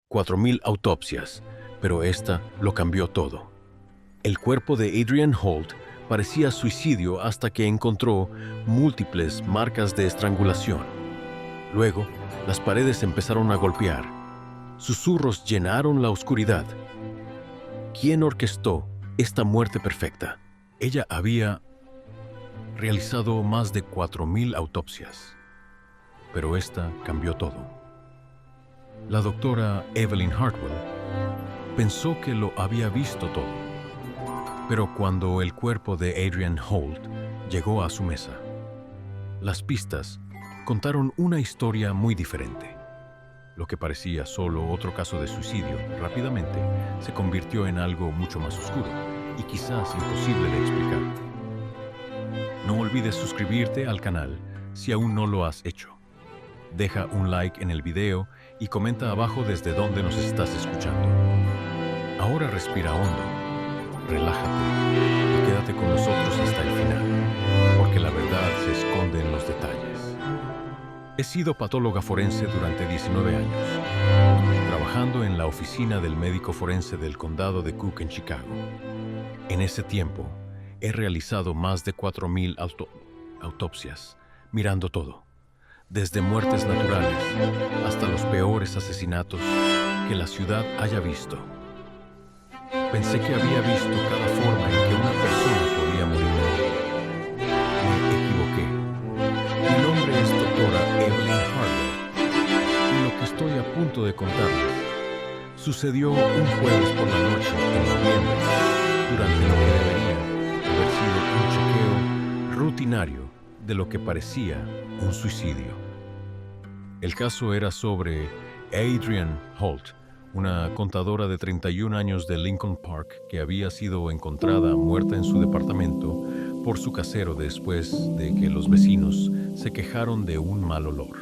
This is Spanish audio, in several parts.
4.000 autopsias, pero esta lo cambió todo. El cuerpo de Adrian Holt parecía suicidio hasta que encontró múltiples marcas de estrangulación. Luego, las paredes empezaron a golpear. Susurros llenaron la oscuridad. ¿Quién orquestó esta muerte perfecta? Ella había realizado más de 4.000 autopsias, pero esta cambió todo. La doctora Evelyn Hartwell pensó que lo había visto todo, pero cuando el cuerpo de Adrian Holt llegó a su mesa, las pistas contaron una historia muy diferente. Lo que parecía solo otro caso de suicidio rápidamente se convirtió en algo mucho más oscuro y quizás imposible de explicar. No olvides suscribirte al canal si aún no lo has hecho. Deja un like en el video y comenta abajo desde dónde nos estás escuchando. Ahora respira hondo, relájate y quédate con nosotros hasta el final, porque la verdad se esconde en los detalles. He sido patóloga forense durante 19 años, trabajando en la oficina del médico forense del condado de Cook en Chicago. En ese tiempo, he realizado más de 4.000 autopsias, mirando todo, desde muertes naturales hasta los peores asesinatos que la ciudad haya visto. Pensé que había visto cada forma en que una persona podía morir. Me equivoqué. Mi nombre es doctora Evelyn Hartwell y lo que estoy a punto de contarles sucedió un jueves por la noche en noviembre, durante lo que debería haber sido un chequeo rutinario de lo que parecía un suicidio. El caso era sobre Adrian Holt, una contadora de 31 años de Lincoln Park que había sido encontrada muerta en su departamento por su casero después de que los vecinos se quejaron de un mal olor.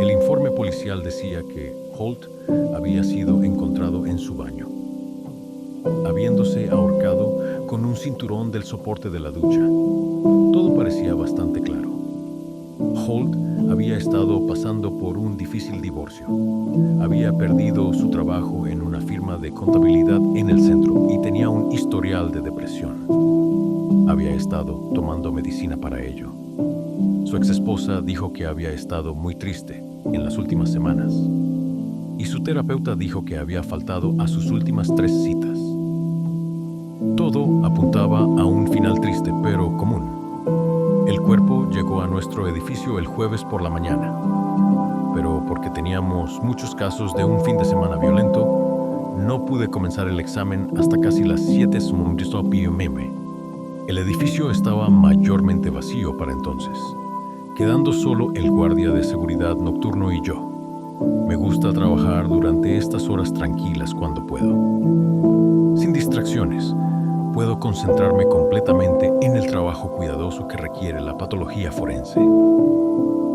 El informe policial decía que Holt había sido encontrado en su baño, habiéndose ahorcado con un cinturón del soporte de la ducha. Todo parecía bastante claro. Holt había estado pasando por un difícil divorcio. Había perdido su trabajo en una firma de contabilidad en el centro y tenía un historial de depresión. Había estado tomando medicina para ello. Su exesposa dijo que había estado muy triste en las últimas semanas y su terapeuta dijo que había faltado a sus últimas 3 citas. Todo apuntaba a un final triste, pero común. El cuerpo llegó a nuestro edificio el jueves por la mañana, pero porque teníamos muchos casos de un fin de semana violento, no pude comenzar el examen hasta casi las 7 p.m. El edificio estaba mayormente vacío para entonces, quedando solo el guardia de seguridad nocturno y yo. Me gusta trabajar durante estas horas tranquilas cuando puedo. Sin distracciones, puedo concentrarme completamente en el trabajo cuidadoso que requiere la patología forense.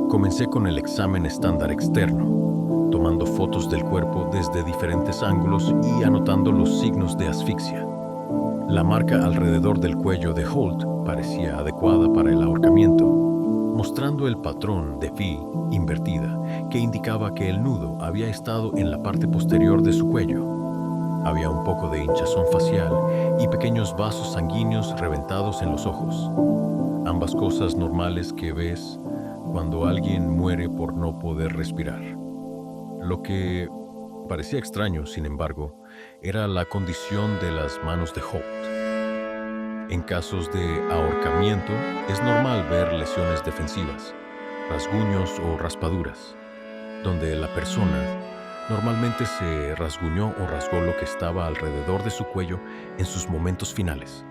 Comencé con el examen estándar externo, tomando fotos del cuerpo desde diferentes ángulos y anotando los signos de asfixia. La marca alrededor del cuello de Holt parecía adecuada para el ahorcamiento, mostrando el patrón de V invertida que indicaba que el nudo había estado en la parte posterior de su cuello. Había un poco de hinchazón facial y pequeños vasos sanguíneos reventados en los ojos. Ambas cosas normales que ves cuando alguien muere por no poder respirar. Lo que parecía extraño, sin embargo, era la condición de las manos de Holt. En casos de ahorcamiento, es normal ver lesiones defensivas, rasguños o raspaduras, donde la persona normalmente se rasguñó o rasgó lo que estaba alrededor de su cuello en sus momentos finales.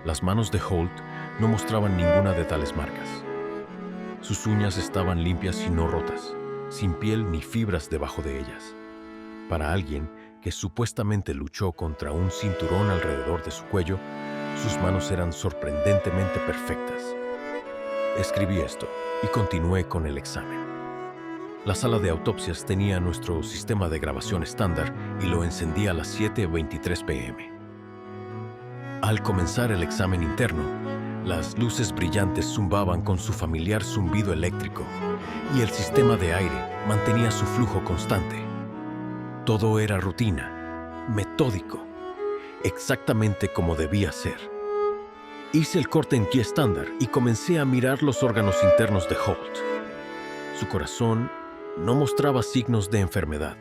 Las manos de Holt no mostraban ninguna de tales marcas. Sus uñas estaban limpias y no rotas, sin piel ni fibras debajo de ellas. Para alguien que supuestamente luchó contra un cinturón alrededor de su cuello, sus manos eran sorprendentemente perfectas. Escribí esto y continué con el examen. La sala de autopsias tenía nuestro sistema de grabación estándar y lo encendí a las 7:23 p.m. Al comenzar el examen interno, las luces brillantes zumbaban con su familiar zumbido eléctrico y el sistema de aire mantenía su flujo constante. Todo era rutina, metódico, exactamente como debía ser. Hice el corte en Key estándar y comencé a mirar los órganos internos de Holt. Su corazón no mostraba signos de enfermedad.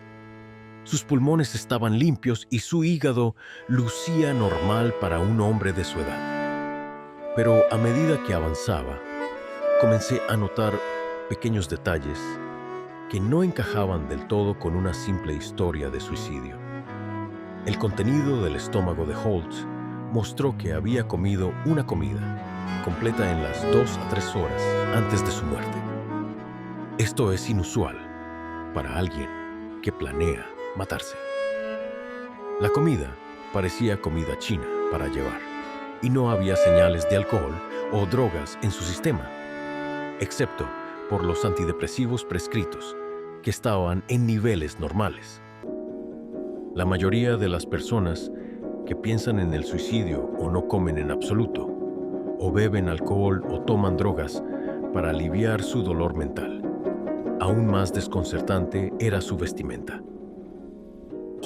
Sus pulmones estaban limpios y su hígado lucía normal para un hombre de su edad. Pero a medida que avanzaba, comencé a notar pequeños detalles que no encajaban del todo con una simple historia de suicidio. El contenido del estómago de Holt mostró que había comido una comida completa en las 2 a 3 horas antes de su muerte. Esto es inusual para alguien que planea matarse. La comida parecía comida china para llevar y no había señales de alcohol o drogas en su sistema, excepto por los antidepresivos prescritos, que estaban en niveles normales. La mayoría de las personas que piensan en el suicidio o no comen en absoluto, o beben alcohol o toman drogas para aliviar su dolor mental. Aún más desconcertante era su vestimenta.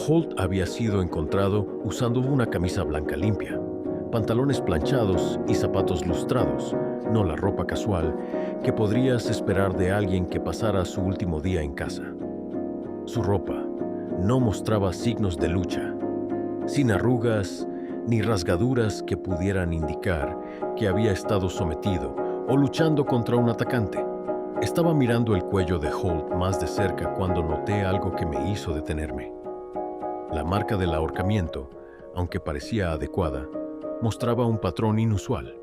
Holt había sido encontrado usando una camisa blanca limpia, pantalones planchados y zapatos lustrados, no la ropa casual que podrías esperar de alguien que pasara su último día en casa. Su ropa no mostraba signos de lucha, sin arrugas ni rasgaduras que pudieran indicar que había estado sometido o luchando contra un atacante. Estaba mirando el cuello de Holt más de cerca cuando noté algo que me hizo detenerme. La marca del ahorcamiento, aunque parecía adecuada, mostraba un patrón inusual.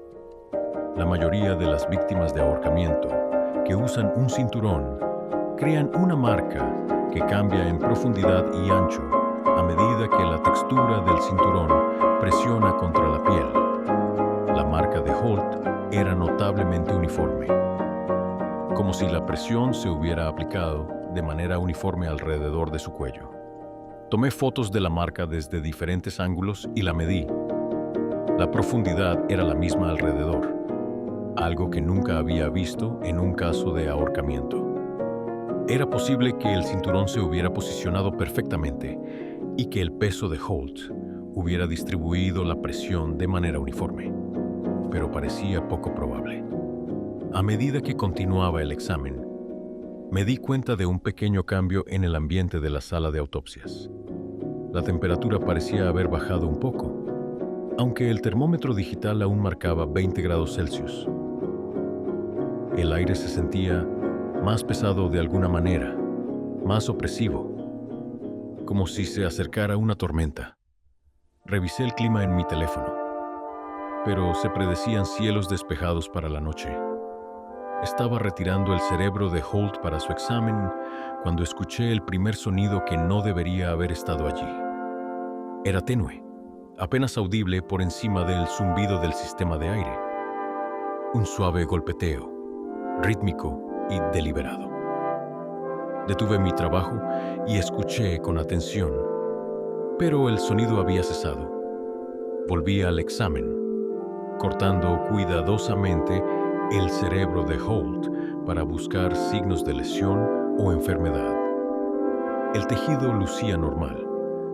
La mayoría de las víctimas de ahorcamiento que usan un cinturón crean una marca que cambia en profundidad y ancho a medida que la textura del cinturón presiona contra la piel. La marca de Holt era notablemente uniforme, como si la presión se hubiera aplicado de manera uniforme alrededor de su cuello. Tomé fotos de la marca desde diferentes ángulos y la medí. La profundidad era la misma alrededor, algo que nunca había visto en un caso de ahorcamiento. Era posible que el cinturón se hubiera posicionado perfectamente y que el peso de Holt hubiera distribuido la presión de manera uniforme, pero parecía poco probable. A medida que continuaba el examen, me di cuenta de un pequeño cambio en el ambiente de la sala de autopsias. La temperatura parecía haber bajado un poco, aunque el termómetro digital aún marcaba 20 grados Celsius. El aire se sentía más pesado de alguna manera, más opresivo, como si se acercara una tormenta. Revisé el clima en mi teléfono, pero se predecían cielos despejados para la noche. Estaba retirando el cerebro de Holt para su examen cuando escuché el primer sonido que no debería haber estado allí. Era tenue, apenas audible por encima del zumbido del sistema de aire. Un suave golpeteo, rítmico y deliberado. Detuve mi trabajo y escuché con atención, pero el sonido había cesado. Volví al examen, cortando cuidadosamente el cerebro de Holt para buscar signos de lesión o enfermedad. El tejido lucía normal,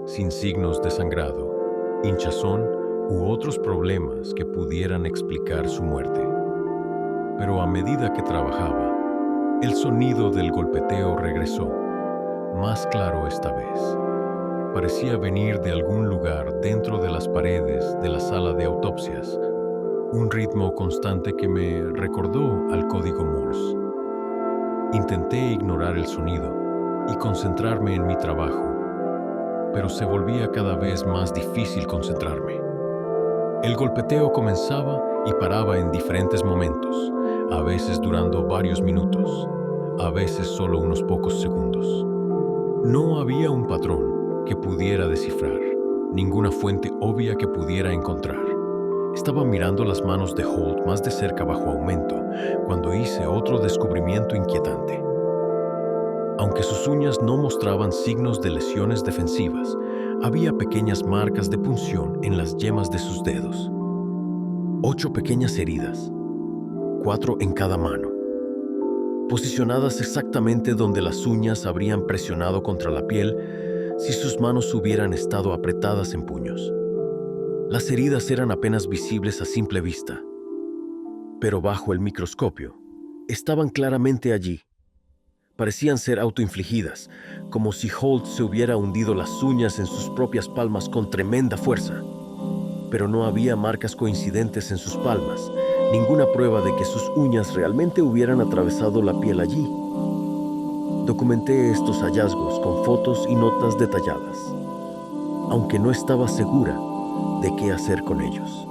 sin signos de sangrado, hinchazón u otros problemas que pudieran explicar su muerte. Pero a medida que trabajaba, el sonido del golpeteo regresó, más claro esta vez. Parecía venir de algún lugar dentro de las paredes de la sala de autopsias, un ritmo constante que me recordó al código Morse. Intenté ignorar el sonido y concentrarme en mi trabajo, pero se volvía cada vez más difícil concentrarme. El golpeteo comenzaba y paraba en diferentes momentos, a veces durando varios minutos, a veces solo unos pocos segundos. No había un patrón que pudiera descifrar, ninguna fuente obvia que pudiera encontrar. Estaba mirando las manos de Holt más de cerca bajo aumento cuando hice otro descubrimiento inquietante. Aunque sus uñas no mostraban signos de lesiones defensivas, había pequeñas marcas de punción en las yemas de sus dedos. 8 pequeñas heridas, 4 en cada mano, posicionadas exactamente donde las uñas habrían presionado contra la piel si sus manos hubieran estado apretadas en puños. Las heridas eran apenas visibles a simple vista, pero bajo el microscopio estaban claramente allí. Parecían ser autoinfligidas, como si Holt se hubiera hundido las uñas en sus propias palmas con tremenda fuerza. Pero no había marcas coincidentes en sus palmas, ninguna prueba de que sus uñas realmente hubieran atravesado la piel allí. Documenté estos hallazgos con fotos y notas detalladas, aunque no estaba segura de qué hacer con ellos.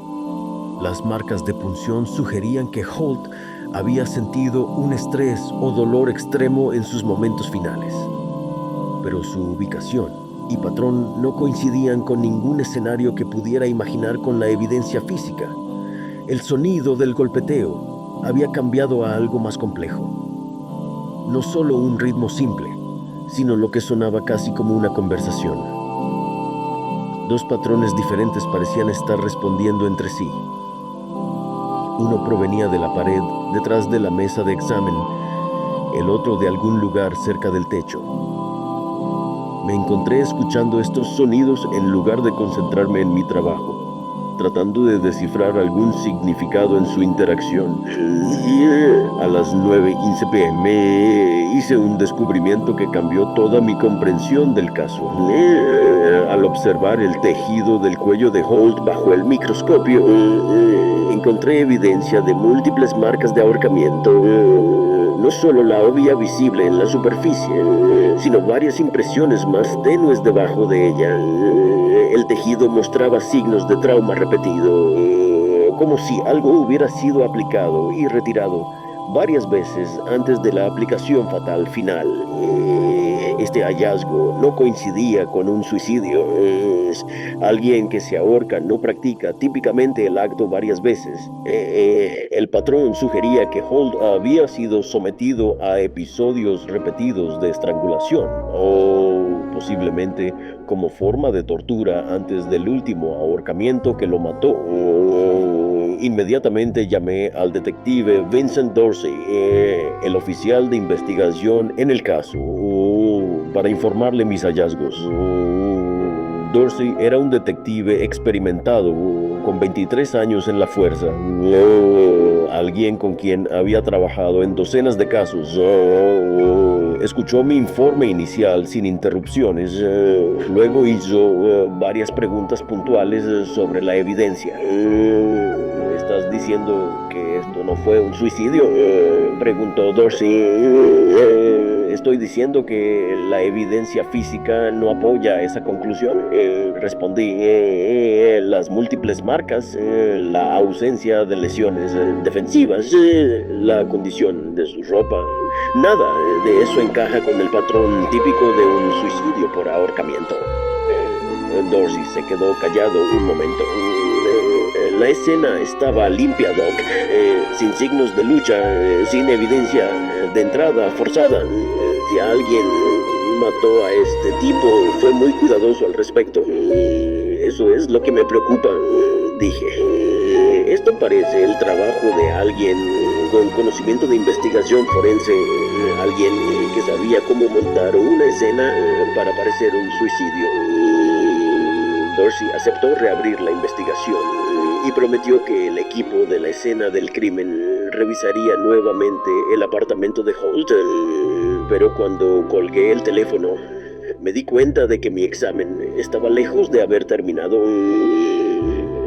Las marcas de punción sugerían que Holt había sentido un estrés o dolor extremo en sus momentos finales, pero su ubicación y patrón no coincidían con ningún escenario que pudiera imaginar con la evidencia física. El sonido del golpeteo había cambiado a algo más complejo. No solo un ritmo simple, sino lo que sonaba casi como una conversación. Dos patrones diferentes parecían estar respondiendo entre sí. Uno provenía de la pared detrás de la mesa de examen, el otro de algún lugar cerca del techo. Me encontré escuchando estos sonidos en lugar de concentrarme en mi trabajo, tratando de descifrar algún significado en su interacción. A las 9:15 p.m. hice un descubrimiento que cambió toda mi comprensión del caso. Al observar el tejido del cuello de Holt bajo el microscopio, encontré evidencia de múltiples marcas de ahorcamiento. No solo la obvia visible en la superficie, sino varias impresiones más tenues debajo de ella. El tejido mostraba signos de trauma repetido, como si algo hubiera sido aplicado y retirado varias veces antes de la aplicación fatal final. Este hallazgo no coincidía con un suicidio. Alguien que se ahorca no practica típicamente el acto varias veces. El patrón sugería que Holt había sido sometido a episodios repetidos de estrangulación, o posiblemente como forma de tortura antes del último ahorcamiento que lo mató. Inmediatamente llamé al detective Vincent Dorsey, el oficial de investigación en el caso, para informarle mis hallazgos. Dorsey era un detective experimentado, con 23 años en la fuerza, alguien con quien había trabajado en docenas de casos. Escuchó mi informe inicial sin interrupciones, luego hizo varias preguntas puntuales sobre la evidencia. ¿Estás diciendo que esto no fue un suicidio?, preguntó Dorsey. Estoy diciendo que la evidencia física no apoya esa conclusión, respondí. Las múltiples marcas, la ausencia de lesiones defensivas, la condición de su ropa, nada de eso encaja con el patrón típico de un suicidio por ahorcamiento. Dorsey se quedó callado un momento. La escena estaba limpia, Doc, sin signos de lucha, sin evidencia de entrada forzada. Si alguien mató a este tipo, fue muy cuidadoso al respecto. Eso es lo que me preocupa, dije. Esto parece el trabajo de alguien con conocimiento de investigación forense, alguien que sabía cómo montar una escena para parecer un suicidio. Dorsey aceptó reabrir la investigación y prometió que el equipo de la escena del crimen revisaría nuevamente el apartamento de Holt. Pero cuando colgué el teléfono, me di cuenta de que mi examen estaba lejos de haber terminado.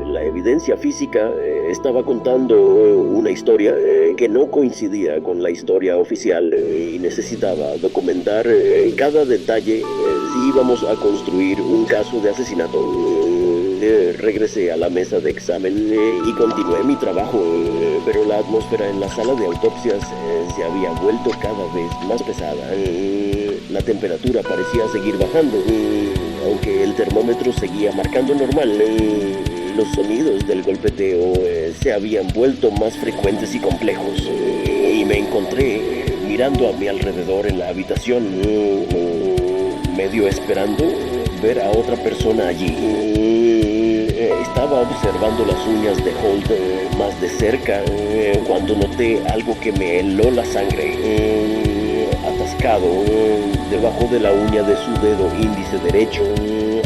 La evidencia física estaba contando una historia que no coincidía con la historia oficial y necesitaba documentar cada detalle si íbamos a construir un caso de asesinato. Regresé a la mesa de examen y continué mi trabajo, pero la atmósfera en la sala de autopsias se había vuelto cada vez más pesada. La temperatura parecía seguir bajando, aunque el termómetro seguía marcando normal. Los sonidos del golpeteo se habían vuelto más frecuentes y complejos, y me encontré mirando a mi alrededor en la habitación, medio esperando ver a otra persona allí. Estaba observando las uñas de Holt más de cerca cuando noté algo que me heló la sangre. Atascado marcado debajo de la uña de su dedo índice derecho.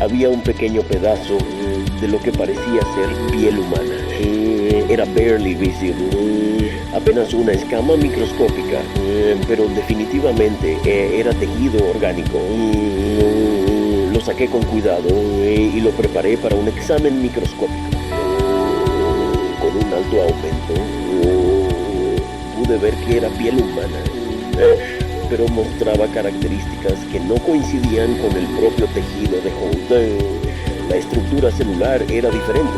Había un pequeño pedazo de lo que parecía ser piel humana. Era barely visible, apenas una escama microscópica, pero definitivamente era tejido orgánico. Lo saqué con cuidado y lo preparé para un examen microscópico. Con un alto aumento, pude ver que era piel humana, pero mostraba características que no coincidían con el propio tejido de Holt. La estructura celular era diferente,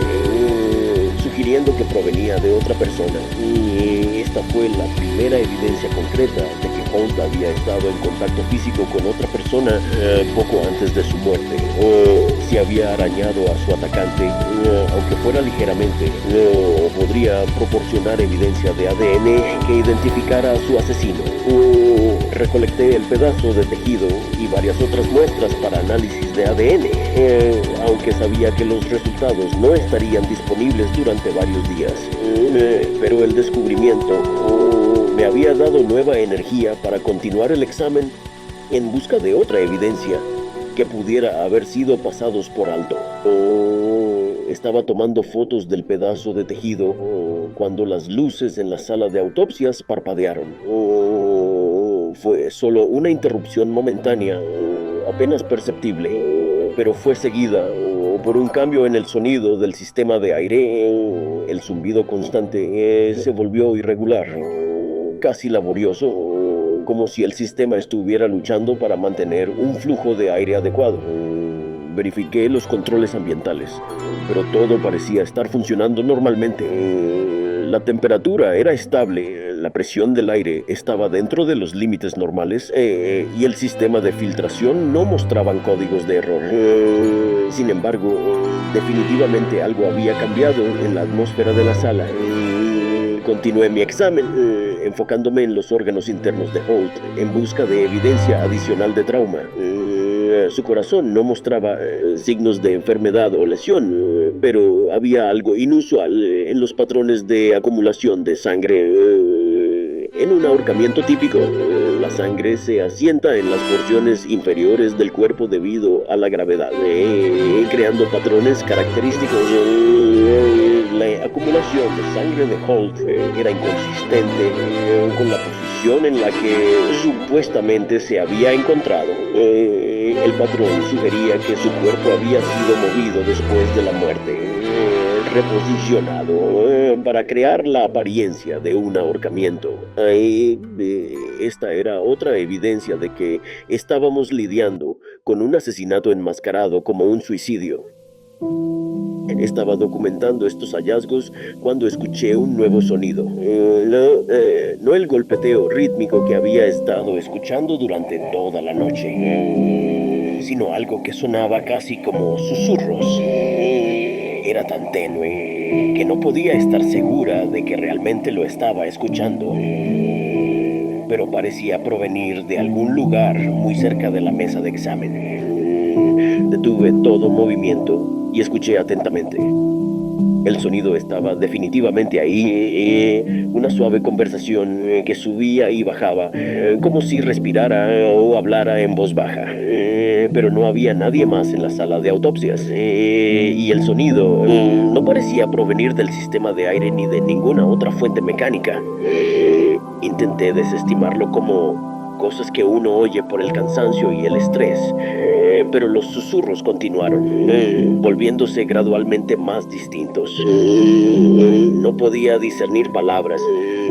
sugiriendo que provenía de otra persona. Y esta fue la primera evidencia concreta de que Holt había estado en contacto físico con otra persona poco antes de su muerte. Si había arañado a su atacante, aunque fuera ligeramente, podría proporcionar evidencia de ADN que identificara a su asesino. Recolecté el pedazo de tejido y varias otras muestras para análisis de ADN, aunque sabía que los resultados no estarían disponibles durante varios días. Pero el descubrimiento me había dado nueva energía para continuar el examen en busca de otra evidencia que pudiera haber sido pasados por alto. Estaba tomando fotos del pedazo de tejido cuando las luces en la sala de autopsias parpadearon. Fue solo una interrupción momentánea, apenas perceptible, pero fue seguida por un cambio en el sonido del sistema de aire. El zumbido constante se volvió irregular, casi laborioso, como si el sistema estuviera luchando para mantener un flujo de aire adecuado. Verifiqué los controles ambientales, pero todo parecía estar funcionando normalmente. La temperatura era estable, la presión del aire estaba dentro de los límites normales y el sistema de filtración no mostraban códigos de error. Sin embargo, definitivamente algo había cambiado en la atmósfera de la sala. Continué mi examen, enfocándome en los órganos internos de Holt en busca de evidencia adicional de trauma. Su corazón no mostraba signos de enfermedad o lesión, pero había algo inusual en los patrones de acumulación de sangre. En un ahorcamiento típico, la sangre se asienta en las porciones inferiores del cuerpo debido a la gravedad, creando patrones característicos. La acumulación de sangre de Holt era inconsistente con la posición en la que supuestamente se había encontrado. El patrón sugería que su cuerpo había sido movido después de la muerte, reposicionado para crear la apariencia de un ahorcamiento. Esta era otra evidencia de que estábamos lidiando con un asesinato enmascarado como un suicidio. Estaba documentando estos hallazgos cuando escuché un nuevo sonido. No el golpeteo rítmico que había estado escuchando durante toda la noche, sino algo que sonaba casi como susurros. Era tan tenue que no podía estar segura de que realmente lo estaba escuchando, pero parecía provenir de algún lugar muy cerca de la mesa de examen. Detuve todo movimiento y escuché atentamente. El sonido estaba definitivamente ahí, una suave conversación que subía y bajaba, como si respirara o hablara en voz baja. Pero no había nadie más en la sala de autopsias, y el sonido no parecía provenir del sistema de aire ni de ninguna otra fuente mecánica. Intenté desestimarlo como cosas que uno oye por el cansancio y el estrés, pero los susurros continuaron, volviéndose gradualmente más distintos. No podía discernir palabras,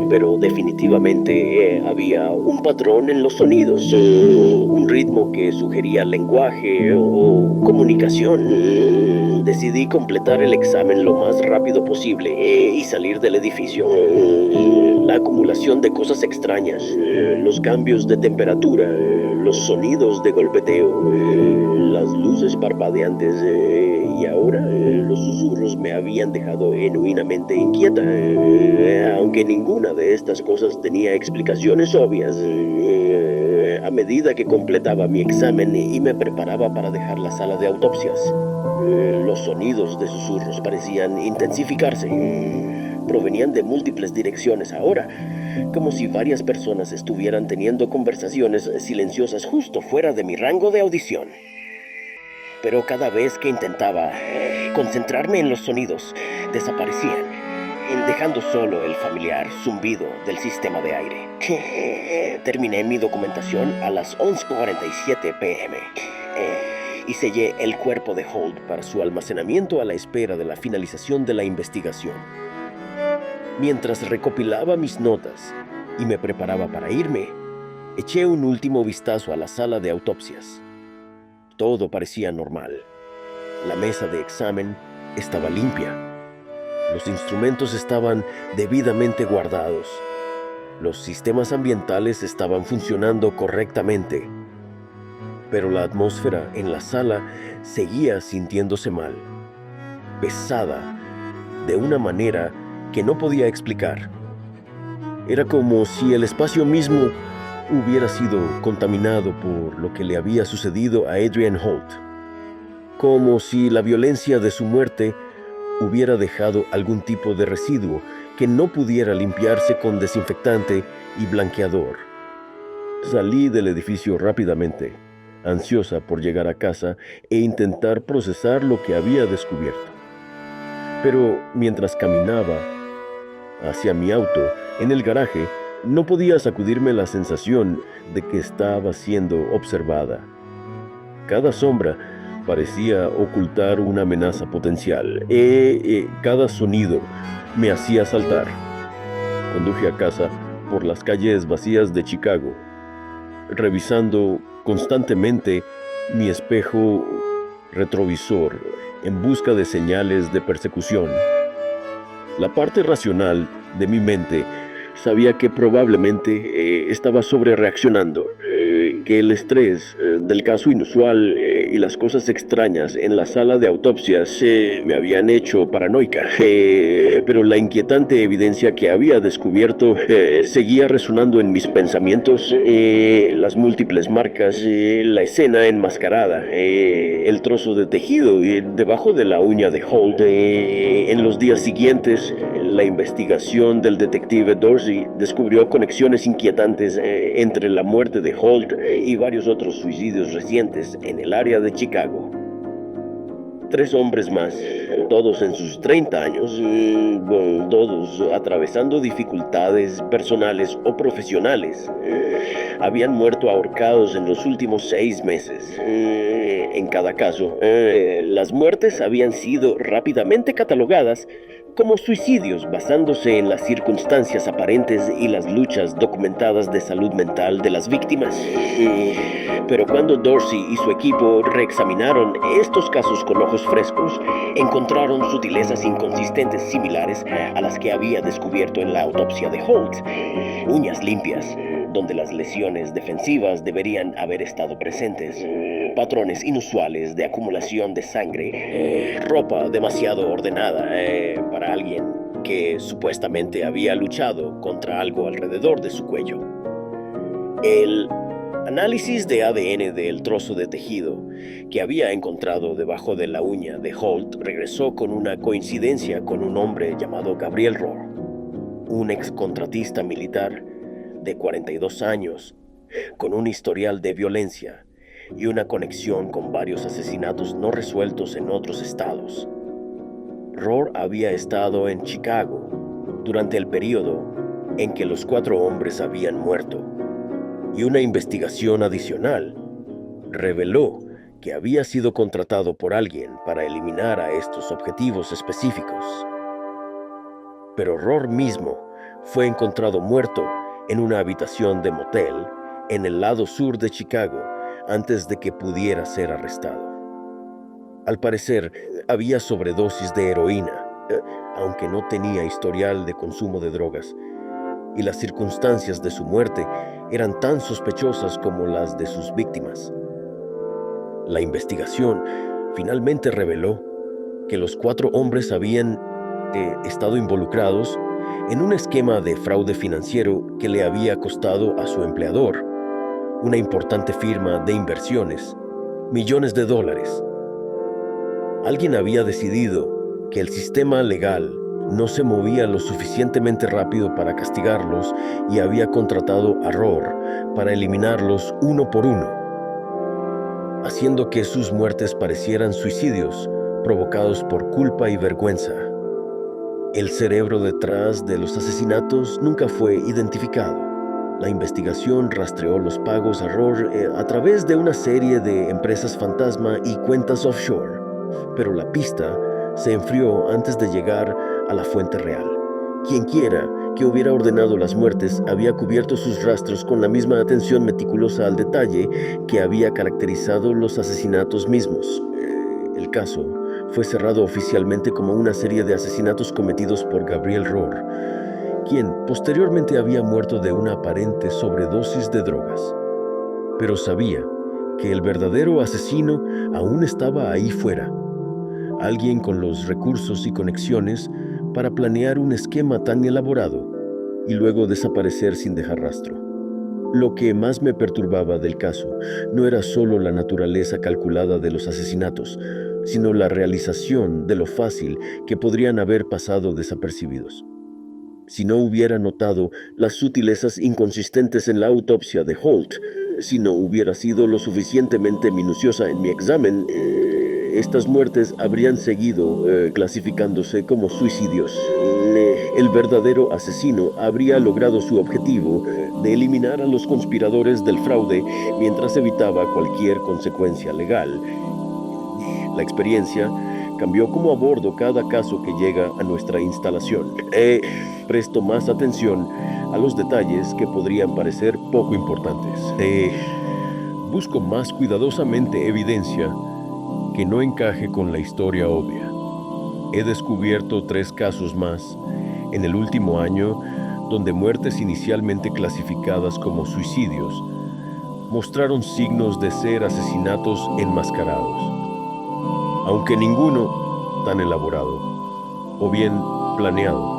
pero definitivamente había un patrón en los sonidos, un ritmo que sugería lenguaje o comunicación. Decidí completar el examen lo más rápido posible y salir del edificio. La acumulación de cosas extrañas, los cambios de temperatura, los sonidos de golpeteo, las luces parpadeantes y ahora los susurros me habían dejado genuinamente inquieta, aunque ninguna de estas cosas tenía explicaciones obvias. A medida que completaba mi examen y me preparaba para dejar la sala de autopsias, los sonidos de susurros parecían intensificarse. Provenían de múltiples direcciones ahora, como si varias personas estuvieran teniendo conversaciones silenciosas justo fuera de mi rango de audición. Pero cada vez que intentaba concentrarme en los sonidos, desaparecían, dejando solo el familiar zumbido del sistema de aire. Terminé mi documentación a las 11:47 p.m. Y sellé el cuerpo de Holt para su almacenamiento a la espera de la finalización de la investigación. Mientras recopilaba mis notas y me preparaba para irme, eché un último vistazo a la sala de autopsias. Todo parecía normal. La mesa de examen estaba limpia. Los instrumentos estaban debidamente guardados. Los sistemas ambientales estaban funcionando correctamente. Pero la atmósfera en la sala seguía sintiéndose mal, pesada, de una manera que no podía explicar. Era como si el espacio mismo hubiera sido contaminado por lo que le había sucedido a Adrian Holt, como si la violencia de su muerte hubiera dejado algún tipo de residuo que no pudiera limpiarse con desinfectante y blanqueador. Salí del edificio rápidamente, ansiosa por llegar a casa e intentar procesar lo que había descubierto. Pero mientras caminaba hacia mi auto en el garaje, no podía sacudirme la sensación de que estaba siendo observada. Cada sombra parecía ocultar una amenaza potencial. Cada sonido me hacía saltar. Conduje a casa por las calles vacías de Chicago, revisando constantemente mi espejo retrovisor en busca de señales de persecución. La parte racional de mi mente sabía que probablemente estaba sobrereaccionando, que el estrés del caso inusual y las cosas extrañas en la sala de autopsias me habían hecho paranoica, pero la inquietante evidencia que había descubierto seguía resonando en mis pensamientos. Las múltiples marcas, la escena enmascarada, el trozo de tejido debajo de la uña de Holt. En los días siguientes, la investigación del detective Dorsey descubrió conexiones inquietantes entre la muerte de Holt y varios otros suicidios recientes en el área de Chicago. 3 hombres más, todos en sus 30 años, todos atravesando dificultades personales o profesionales, habían muerto ahorcados en los últimos 6 meses. En cada caso, las muertes habían sido rápidamente catalogadas como suicidios basándose en las circunstancias aparentes y las luchas documentadas de salud mental de las víctimas. Pero cuando Dorsey y su equipo reexaminaron estos casos con ojos frescos, encontraron sutilezas inconsistentes similares a las que había descubierto en la autopsia de Holt. Uñas limpias, donde las lesiones defensivas deberían haber estado presentes, patrones inusuales de acumulación de sangre, ropa demasiado ordenada para alguien que supuestamente había luchado contra algo alrededor de su cuello. El análisis de ADN del trozo de tejido que había encontrado debajo de la uña de Holt regresó con una coincidencia con un hombre llamado Gabriel Rohr, un excontratista militar de 42 años, con un historial de violencia y una conexión con varios asesinatos no resueltos en otros estados. Rohr había estado en Chicago durante el periodo en que los 4 hombres habían muerto, y una investigación adicional reveló que había sido contratado por alguien para eliminar a estos objetivos específicos. Pero Rohr mismo fue encontrado muerto en una habitación de motel en el lado sur de Chicago antes de que pudiera ser arrestado. Al parecer, había sobredosis de heroína, aunque no tenía historial de consumo de drogas, y las circunstancias de su muerte eran tan sospechosas como las de sus víctimas. La investigación finalmente reveló que los 4 hombres habían estado involucrados en un esquema de fraude financiero que le había costado a su empleador, una importante firma de inversiones, millones de dólares. Alguien había decidido que el sistema legal no se movía lo suficientemente rápido para castigarlos y había contratado a Rohr para eliminarlos uno por uno, haciendo que sus muertes parecieran suicidios provocados por culpa y vergüenza. El cerebro detrás de los asesinatos nunca fue identificado. La investigación rastreó los pagos a Rohr a través de una serie de empresas fantasma y cuentas offshore, pero la pista se enfrió antes de llegar a la fuente real. Quienquiera que hubiera ordenado las muertes había cubierto sus rastros con la misma atención meticulosa al detalle que había caracterizado los asesinatos mismos. El caso fue cerrado oficialmente como una serie de asesinatos cometidos por Gabriel Rohr, quien posteriormente había muerto de una aparente sobredosis de drogas. Pero sabía que el verdadero asesino aún estaba ahí fuera, alguien con los recursos y conexiones para planear un esquema tan elaborado y luego desaparecer sin dejar rastro. Lo que más me perturbaba del caso no era solo la naturaleza calculada de los asesinatos, sino la realización de lo fácil que podrían haber pasado desapercibidos. Si no hubiera notado las sutilezas inconsistentes en la autopsia de Holt, si no hubiera sido lo suficientemente minuciosa en mi examen, estas muertes habrían seguido clasificándose como suicidios. El verdadero asesino habría logrado su objetivo de eliminar a los conspiradores del fraude mientras evitaba cualquier consecuencia legal. La experiencia cambió cómo abordo cada caso que llega a nuestra instalación. Presto más atención a los detalles que podrían parecer poco importantes. Busco más cuidadosamente evidencia que no encaje con la historia obvia. He descubierto 3 casos más en el último año donde muertes inicialmente clasificadas como suicidios mostraron signos de ser asesinatos enmascarados, aunque ninguno tan elaborado o bien planeado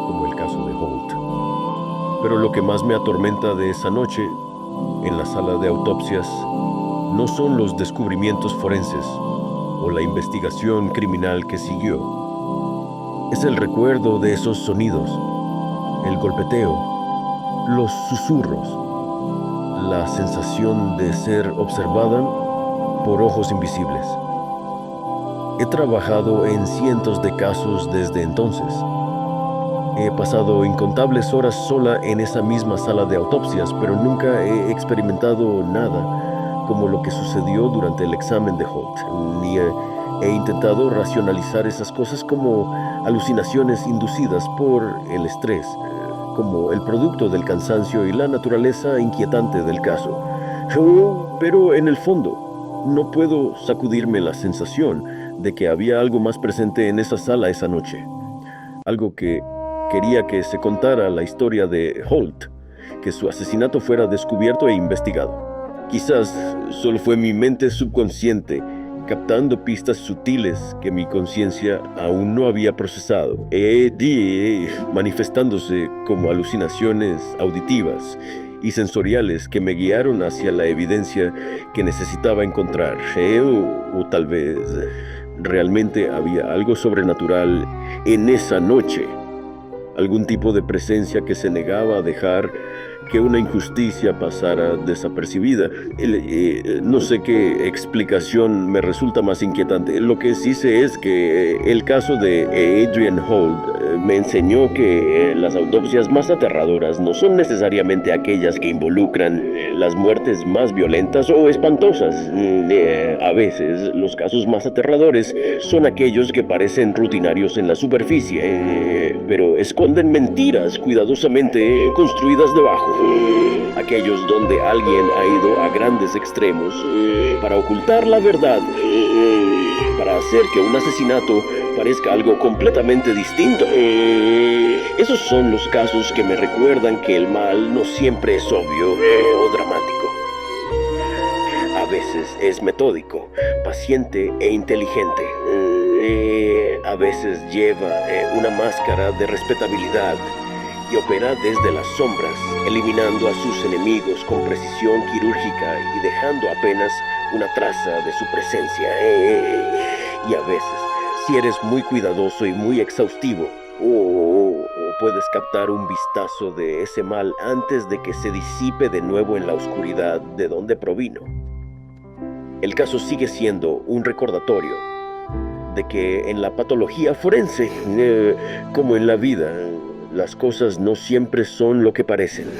como el caso de Holt. Pero lo que más me atormenta de esa noche en la sala de autopsias no son los descubrimientos forenses o la investigación criminal que siguió. Es el recuerdo de esos sonidos, el golpeteo, los susurros, la sensación de ser observada por ojos invisibles. He trabajado en cientos de casos desde entonces. He pasado incontables horas sola en esa misma sala de autopsias, pero nunca he experimentado nada como lo que sucedió durante el examen de Holt, ni he intentado racionalizar esas cosas como alucinaciones inducidas por el estrés, como el producto del cansancio y la naturaleza inquietante del caso. Pero en el fondo, no puedo sacudirme la sensación de que había algo más presente en esa sala esa noche. Algo que quería que se contara la historia de Holt, que su asesinato fuera descubierto e investigado. Quizás solo fue mi mente subconsciente captando pistas sutiles que mi conciencia aún no había procesado, manifestándose como alucinaciones auditivas y sensoriales que me guiaron hacia la evidencia que necesitaba encontrar. O tal vez realmente había algo sobrenatural en esa noche, algún tipo de presencia que se negaba a dejar que una injusticia pasara desapercibida. No sé qué explicación me resulta más inquietante. Lo que sí sé es que el caso de Adrian Holt me enseñó que las autopsias más aterradoras no son necesariamente aquellas que involucran las muertes más violentas o espantosas. A veces los casos más aterradores son aquellos que parecen rutinarios en la superficie, pero esconden mentiras cuidadosamente construidas debajo. Aquellos donde alguien ha ido a grandes extremos para ocultar la verdad, para hacer que un asesinato parezca algo completamente distinto. Esos son los casos que me recuerdan que el mal no siempre es obvio o dramático. A veces es metódico, paciente e inteligente. A veces lleva una máscara de respetabilidad y opera desde las sombras, eliminando a sus enemigos con precisión quirúrgica y dejando apenas una traza de su presencia. Y a veces Si eres muy cuidadoso y muy exhaustivo, o puedes captar un vistazo de ese mal antes de que se disipe de nuevo en la oscuridad de donde provino. El caso sigue siendo un recordatorio de que en la patología forense, como en la vida, las cosas no siempre son lo que parecen.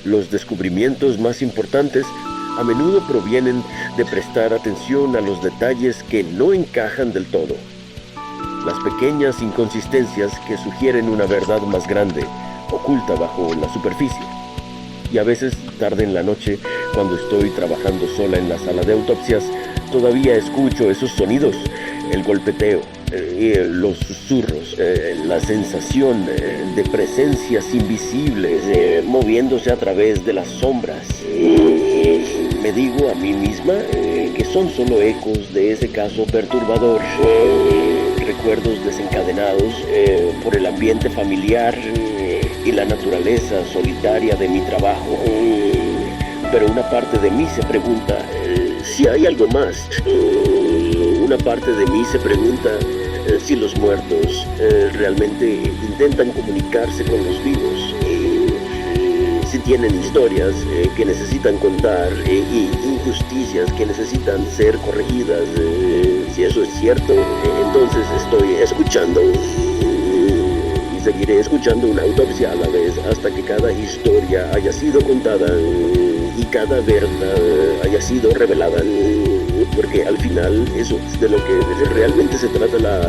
Los descubrimientos más importantes a menudo provienen de prestar atención a los detalles que no encajan del todo. Las pequeñas inconsistencias que sugieren una verdad más grande, oculta bajo la superficie. Y a veces, tarde en la noche, cuando estoy trabajando sola en la sala de autopsias, todavía escucho esos sonidos, el golpeteo, los susurros, la sensación de presencias invisibles moviéndose a través de las sombras. Me digo a mí misma que son solo ecos de ese caso perturbador, recuerdos desencadenados por el ambiente familiar y la naturaleza solitaria de mi trabajo. Pero una parte de mí se pregunta si hay algo más. Una parte de mí se pregunta si los muertos realmente intentan comunicarse con los vivos. Si tienen historias que necesitan contar y injusticias que necesitan ser corregidas. Si eso es cierto, entonces estoy escuchando y seguiré escuchando una autopsia a la vez hasta que cada historia haya sido contada y cada verdad haya sido revelada, porque al final eso es de lo que realmente se trata la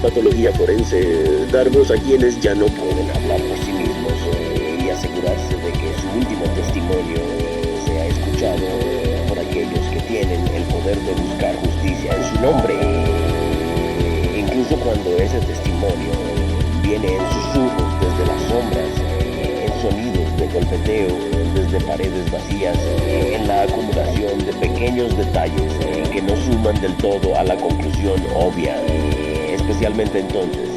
patología forense, dar voz a quienes ya no pueden hablar por sí mismos y asegurarse de que su último testimonio sea escuchado por aquellos que tienen el poder de buscar justicia en su nombre, incluso cuando ese testimonio viene en susurros desde las sombras, en sonidos de golpeteo desde paredes vacías, en la acumulación de pequeños detalles que no suman del todo a la conclusión obvia, especialmente entonces.